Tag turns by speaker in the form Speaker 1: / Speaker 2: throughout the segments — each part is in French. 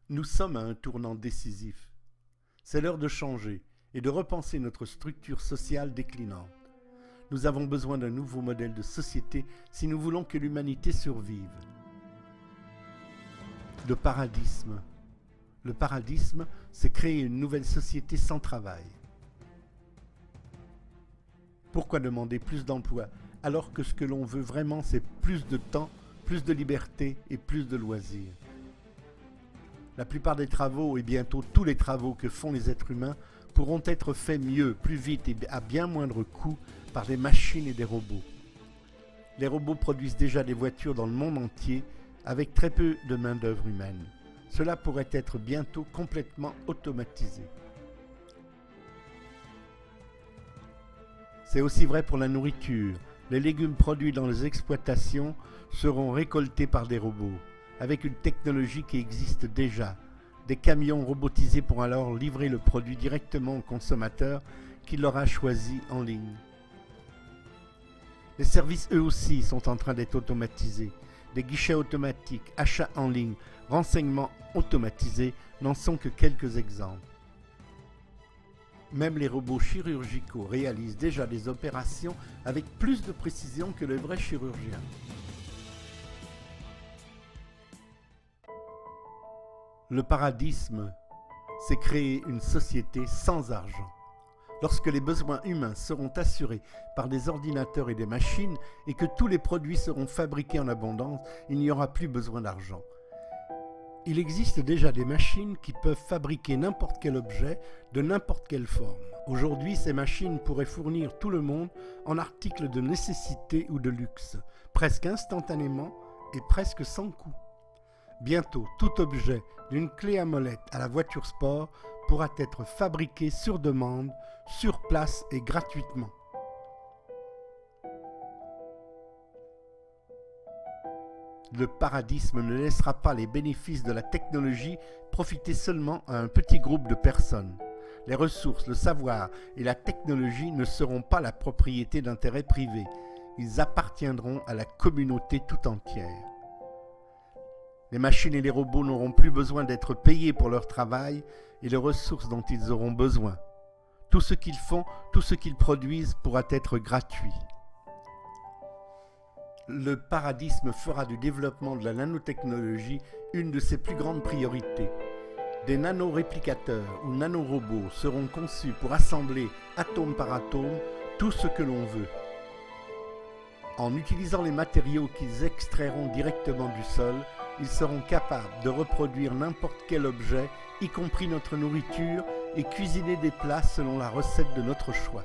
Speaker 1: Nous sommes à un tournant décisif. C'est l'heure de changer et de repenser notre structure sociale déclinante. Nous avons besoin d'un nouveau modèle de société si nous voulons que l'humanité survive. Le paradigme. Le paradigme, c'est créer une nouvelle société sans travail. Pourquoi demander plus d'emplois alors que ce que l'on veut vraiment, c'est plus de temps, plus de liberté et plus de loisirs? La plupart des travaux et bientôt tous les travaux que font les êtres humains pourront être faits mieux, plus vite et à bien moindre coût par des machines et des robots. Les robots produisent déjà des voitures dans le monde entier avec très peu de main-d'œuvre humaine. Cela pourrait être bientôt complètement automatisé. C'est aussi vrai pour la nourriture. Les légumes produits dans les exploitations seront récoltés par des robots, avec une technologie qui existe déjà. Des camions robotisés pourront alors livrer le produit directement au consommateur qui l'aura choisi en ligne. Les services eux aussi sont en train d'être automatisés. Des guichets automatiques, achats en ligne, renseignements automatisés n'en sont que quelques exemples. Même les robots chirurgicaux réalisent déjà des opérations avec plus de précision que le vrai chirurgien. Le paradigme, c'est créer une société sans argent. Lorsque les besoins humains seront assurés par des ordinateurs et des machines et que tous les produits seront fabriqués en abondance, il n'y aura plus besoin d'argent. Il existe déjà des machines qui peuvent fabriquer n'importe quel objet de n'importe quelle forme. Aujourd'hui, ces machines pourraient fournir tout le monde en articles de nécessité ou de luxe, presque instantanément et presque sans coût. Bientôt, tout objet, d'une clé à molette à la voiture sport, pourra être fabriqué sur demande, sur place et gratuitement. Le paradigme ne laissera pas les bénéfices de la technologie profiter seulement à un petit groupe de personnes. Les ressources, le savoir et la technologie ne seront pas la propriété d'intérêts privés. Ils appartiendront à la communauté tout entière. Les machines et les robots n'auront plus besoin d'être payés pour leur travail et les ressources dont ils auront besoin. Tout ce qu'ils font, tout ce qu'ils produisent pourra être gratuit. Le paradigme fera du développement de la nanotechnologie une de ses plus grandes priorités. Des nanoréplicateurs ou nanorobots seront conçus pour assembler atome par atome tout ce que l'on veut. En utilisant les matériaux qu'ils extrairont directement du sol, ils seront capables de reproduire n'importe quel objet, y compris notre nourriture, et cuisiner des plats selon la recette de notre choix.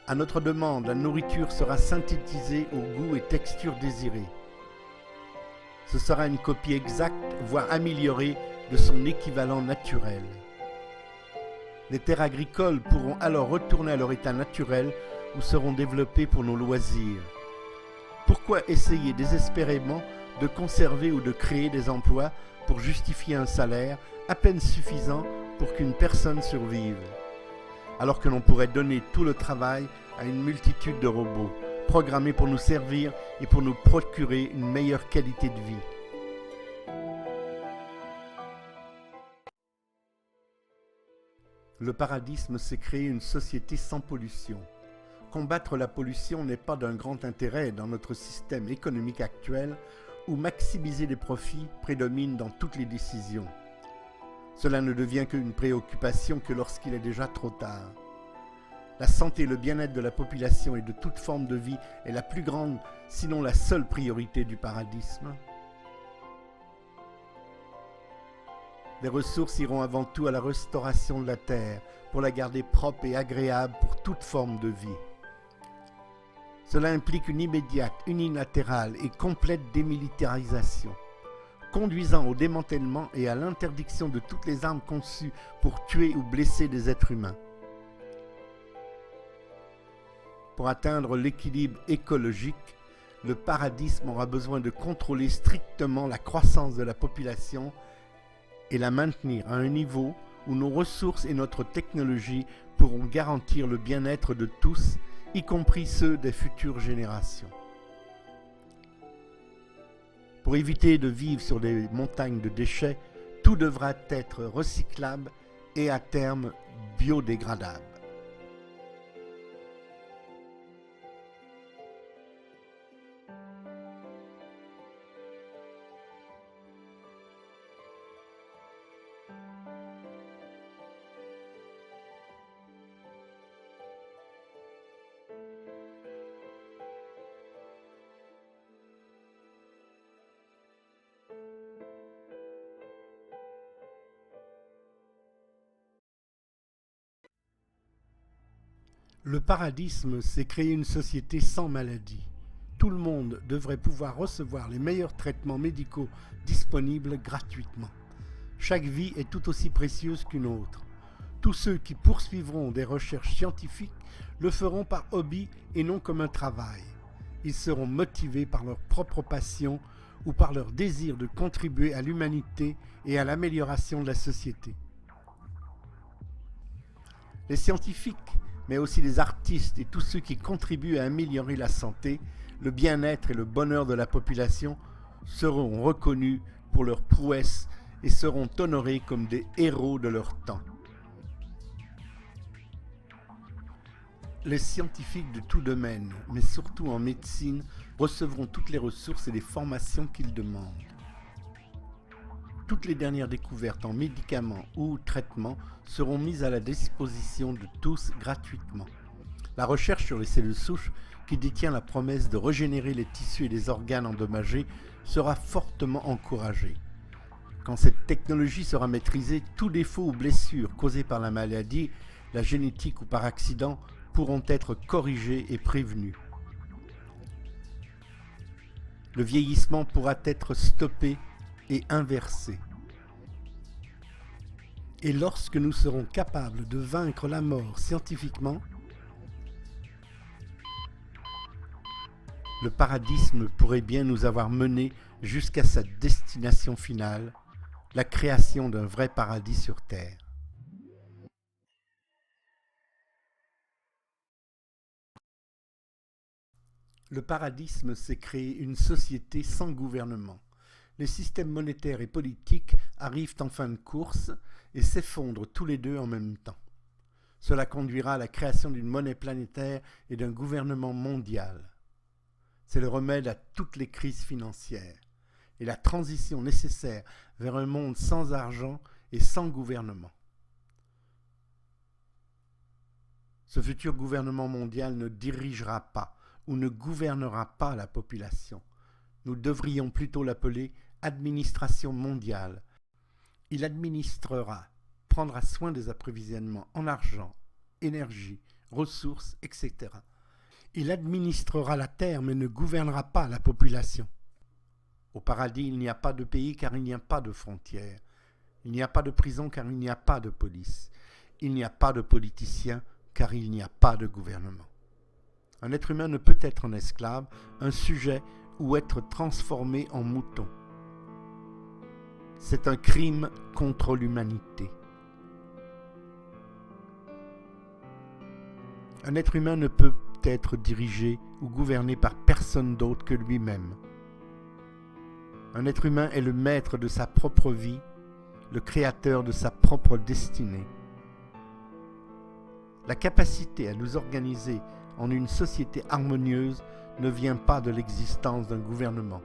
Speaker 1: À notre demande, la nourriture sera synthétisée au goût et texture désirés. Ce sera une copie exacte, voire améliorée, de son équivalent naturel. Les terres agricoles pourront alors retourner à leur état naturel ou seront développées pour nos loisirs. Pourquoi essayer désespérément de conserver ou de créer des emplois pour justifier un salaire à peine suffisant pour qu'une personne survive, alors que l'on pourrait donner tout le travail à une multitude de robots, programmés pour nous servir et pour nous procurer une meilleure qualité de vie. Le paradigme, c'est créer une société sans pollution. Combattre la pollution n'est pas d'un grand intérêt dans notre système économique actuel où maximiser les profits prédomine dans toutes les décisions. Cela ne devient qu'une préoccupation que lorsqu'il est déjà trop tard. La santé et le bien-être de la population et de toute forme de vie est la plus grande, sinon la seule priorité du paradigme. Les ressources iront avant tout à la restauration de la terre pour la garder propre et agréable pour toute forme de vie. Cela implique une immédiate, unilatérale et complète démilitarisation, conduisant au démantèlement et à l'interdiction de toutes les armes conçues pour tuer ou blesser des êtres humains. Pour atteindre l'équilibre écologique, le paradigme aura besoin de contrôler strictement la croissance de la population et la maintenir à un niveau où nos ressources et notre technologie pourront garantir le bien-être de tous, y compris ceux des futures générations. Pour éviter de vivre sur des montagnes de déchets, tout devra être recyclable et à terme biodégradable. Le paradisme, c'est créer une société sans maladie. Tout le monde devrait pouvoir recevoir les meilleurs traitements médicaux disponibles gratuitement. Chaque vie est tout aussi précieuse qu'une autre. Tous ceux qui poursuivront des recherches scientifiques le feront par hobby et non comme un travail. Ils seront motivés par leur propre passion ou par leur désir de contribuer à l'humanité et à l'amélioration de la société. Les scientifiques, mais aussi les artistes et tous ceux qui contribuent à améliorer la santé, le bien-être et le bonheur de la population seront reconnus pour leurs prouesses et seront honorés comme des héros de leur temps. Les scientifiques de tout domaine, mais surtout en médecine, recevront toutes les ressources et les formations qu'ils demandent. Toutes les dernières découvertes en médicaments ou traitements seront mises à la disposition de tous gratuitement. La recherche sur les cellules souches, qui détient la promesse de régénérer les tissus et les organes endommagés, sera fortement encouragée. Quand cette technologie sera maîtrisée, tout défaut ou blessure causée par la maladie, la génétique ou par accident pourront être corrigés et prévenus. Le vieillissement pourra être stoppé et inversé. Et lorsque nous serons capables de vaincre la mort scientifiquement, le paradisme pourrait bien nous avoir menés jusqu'à sa destination finale, la création d'un vrai paradis sur Terre. Le paradisme, c'est créer une société sans gouvernement. Les systèmes monétaires et politiques arrivent en fin de course et s'effondrent tous les deux en même temps. Cela conduira à la création d'une monnaie planétaire et d'un gouvernement mondial. C'est le remède à toutes les crises financières et la transition nécessaire vers un monde sans argent et sans gouvernement. Ce futur gouvernement mondial ne dirigera pas ou ne gouvernera pas la population. Nous devrions plutôt l'appeler administration mondiale. Il administrera, prendra soin des approvisionnements en argent, énergie, ressources, etc. Il administrera la terre mais ne gouvernera pas la population. Au paradis, il n'y a pas de pays car il n'y a pas de frontières. Il n'y a pas de prison car il n'y a pas de police. Il n'y a pas de politiciens car il n'y a pas de gouvernement. Un être humain ne peut être un esclave, un sujet ou être transformé en mouton. C'est un crime contre l'humanité. Un être humain ne peut être dirigé ou gouverné par personne d'autre que lui-même. Un être humain est le maître de sa propre vie, le créateur de sa propre destinée. La capacité à nous organiser en une société harmonieuse ne vient pas de l'existence d'un gouvernement.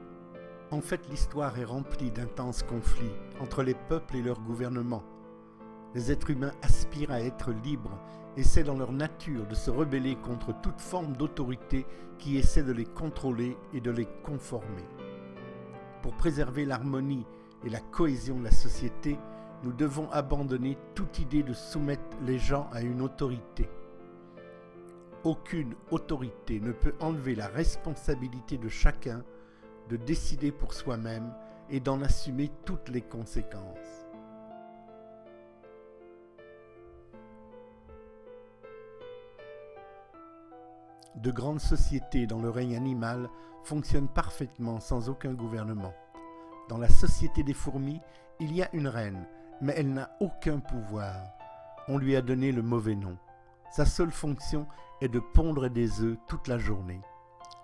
Speaker 1: En fait, l'histoire est remplie d'intenses conflits entre les peuples et leurs gouvernements. Les êtres humains aspirent à être libres et c'est dans leur nature de se rebeller contre toute forme d'autorité qui essaie de les contrôler et de les conformer. Pour préserver l'harmonie et la cohésion de la société, nous devons abandonner toute idée de soumettre les gens à une autorité. Aucune autorité ne peut enlever la responsabilité de chacun de décider pour soi-même et d'en assumer toutes les conséquences. De grandes sociétés dans le règne animal fonctionnent parfaitement sans aucun gouvernement. Dans la société des fourmis, il y a une reine, mais elle n'a aucun pouvoir. On lui a donné le mauvais nom. Sa seule fonction est de pondre des œufs toute la journée.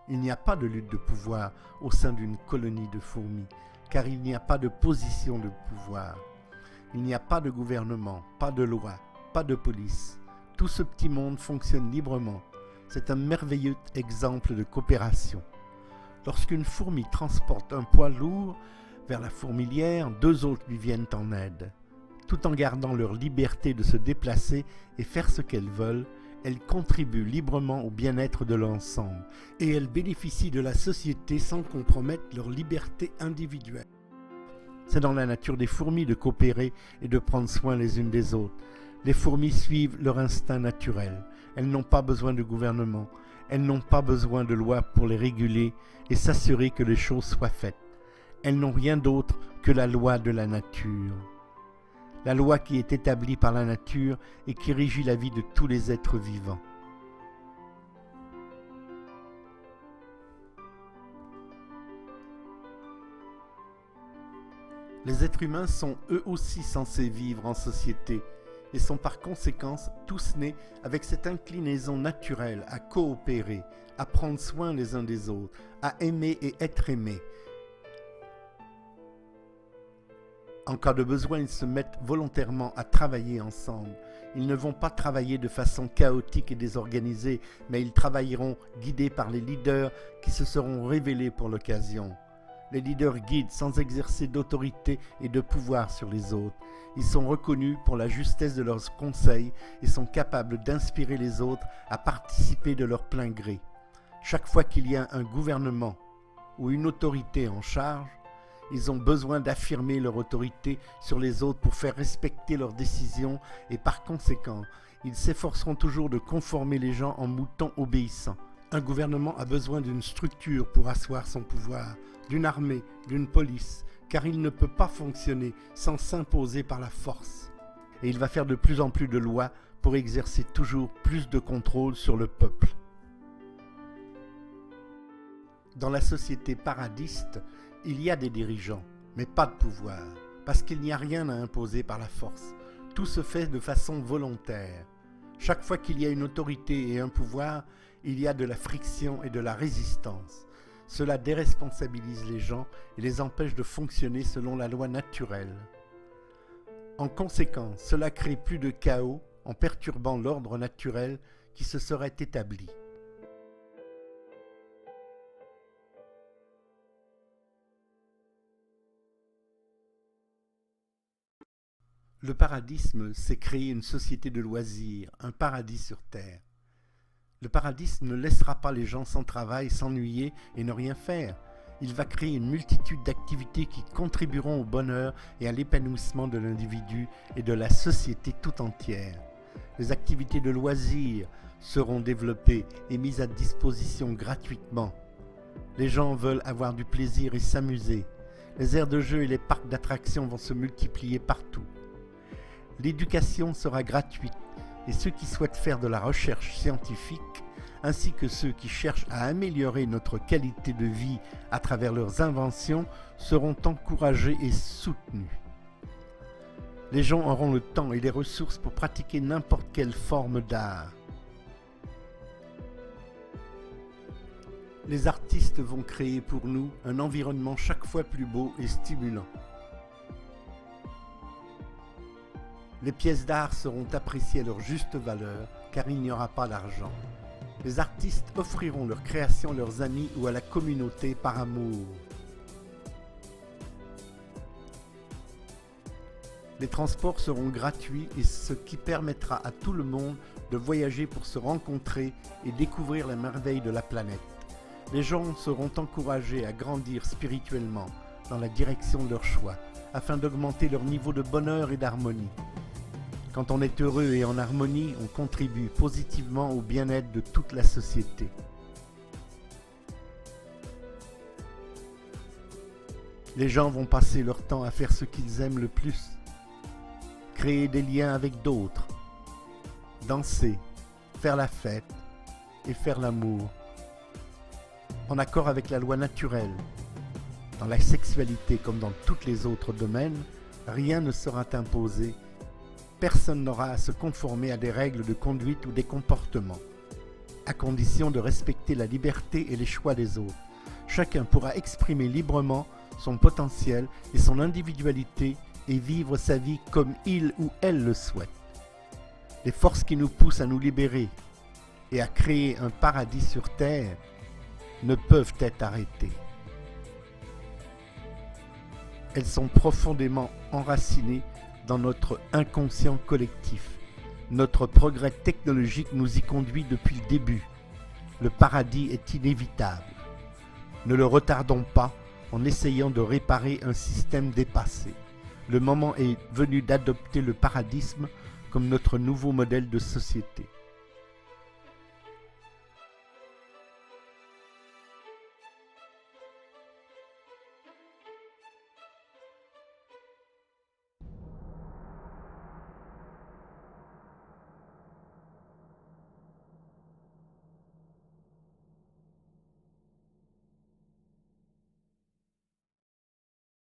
Speaker 1: Il n'y a pas de lutte de pouvoir au sein d'une colonie de fourmis, car il n'y a pas de position de pouvoir. Il n'y a pas de gouvernement, pas de loi, pas de police. Tout ce petit monde fonctionne librement. C'est un merveilleux exemple de coopération. Lorsqu'une fourmi transporte un poids lourd vers la fourmilière, 2 autres lui viennent en aide. Tout en gardant leur liberté de se déplacer et faire ce qu'elles veulent, elles contribuent librement au bien-être de l'ensemble et elles bénéficient de la société sans compromettre leur liberté individuelle. C'est dans la nature des fourmis de coopérer et de prendre soin les unes des autres. Les fourmis suivent leur instinct naturel. Elles n'ont pas besoin de gouvernement. Elles n'ont pas besoin de loi pour les réguler et s'assurer que les choses soient faites. Elles n'ont rien d'autre que la loi de la nature. La loi qui est établie par la nature et qui régit la vie de tous les êtres vivants. Les êtres humains sont eux aussi censés vivre en société et sont par conséquent tous nés avec cette inclinaison naturelle à coopérer, à prendre soin les uns des autres, à aimer et être aimés. En cas de besoin, ils se mettent volontairement à travailler ensemble. Ils ne vont pas travailler de façon chaotique et désorganisée, mais ils travailleront guidés par les leaders qui se seront révélés pour l'occasion. Les leaders guident sans exercer d'autorité et de pouvoir sur les autres. Ils sont reconnus pour la justesse de leurs conseils et sont capables d'inspirer les autres à participer de leur plein gré. Chaque fois qu'il y a un gouvernement ou une autorité en charge, ils ont besoin d'affirmer leur autorité sur les autres pour faire respecter leurs décisions et par conséquent, ils s'efforceront toujours de conformer les gens en moutons obéissants. Un gouvernement a besoin d'une structure pour asseoir son pouvoir, d'une armée, d'une police, car il ne peut pas fonctionner sans s'imposer par la force. Et il va faire de plus en plus de lois pour exercer toujours plus de contrôle sur le peuple. Dans la société paradiste, il y a des dirigeants, mais pas de pouvoir, parce qu'il n'y a rien à imposer par la force. Tout se fait de façon volontaire. Chaque fois qu'il y a une autorité et un pouvoir, il y a de la friction et de la résistance. Cela déresponsabilise les gens et les empêche de fonctionner selon la loi naturelle. En conséquence, cela crée plus de chaos en perturbant l'ordre naturel qui se serait établi. Le paradisme, c'est créer une société de loisirs, un paradis sur terre. Le paradisme ne laissera pas les gens sans travail, s'ennuyer et ne rien faire. Il va créer une multitude d'activités qui contribueront au bonheur et à l'épanouissement de l'individu et de la société tout entière. Les activités de loisirs seront développées et mises à disposition gratuitement. Les gens veulent avoir du plaisir et s'amuser. Les aires de jeu et les parcs d'attractions vont se multiplier partout. L'éducation sera gratuite et ceux qui souhaitent faire de la recherche scientifique, ainsi que ceux qui cherchent à améliorer notre qualité de vie à travers leurs inventions, seront encouragés et soutenus. Les gens auront le temps et les ressources pour pratiquer n'importe quelle forme d'art. Les artistes vont créer pour nous un environnement chaque fois plus beau et stimulant. Les pièces d'art seront appréciées à leur juste valeur, car il n'y aura pas d'argent. Les artistes offriront leurs créations à leurs amis ou à la communauté par amour. Les transports seront gratuits et ce qui permettra à tout le monde de voyager pour se rencontrer et découvrir les merveilles de la planète. Les gens seront encouragés à grandir spirituellement dans la direction de leur choix, afin d'augmenter leur niveau de bonheur et d'harmonie. Quand on est heureux et en harmonie, on contribue positivement au bien-être de toute la société. Les gens vont passer leur temps à faire ce qu'ils aiment le plus, créer des liens avec d'autres, danser, faire la fête et faire l'amour, en accord avec la loi naturelle. Dans la sexualité comme dans tous les autres domaines, rien ne sera imposé. Personne n'aura à se conformer à des règles de conduite ou des comportements. à condition de respecter la liberté et les choix des autres. Chacun pourra exprimer librement son potentiel et son individualité et vivre sa vie comme il ou elle le souhaite. Les forces qui nous poussent à nous libérer et à créer un paradis sur terre ne peuvent être arrêtées. Elles sont profondément enracinées dans notre inconscient collectif. Notre progrès technologique nous y conduit depuis le début. Le paradis est inévitable. Ne le retardons pas en essayant de réparer un système dépassé. Le moment est venu d'adopter le paradisme comme notre nouveau modèle de société.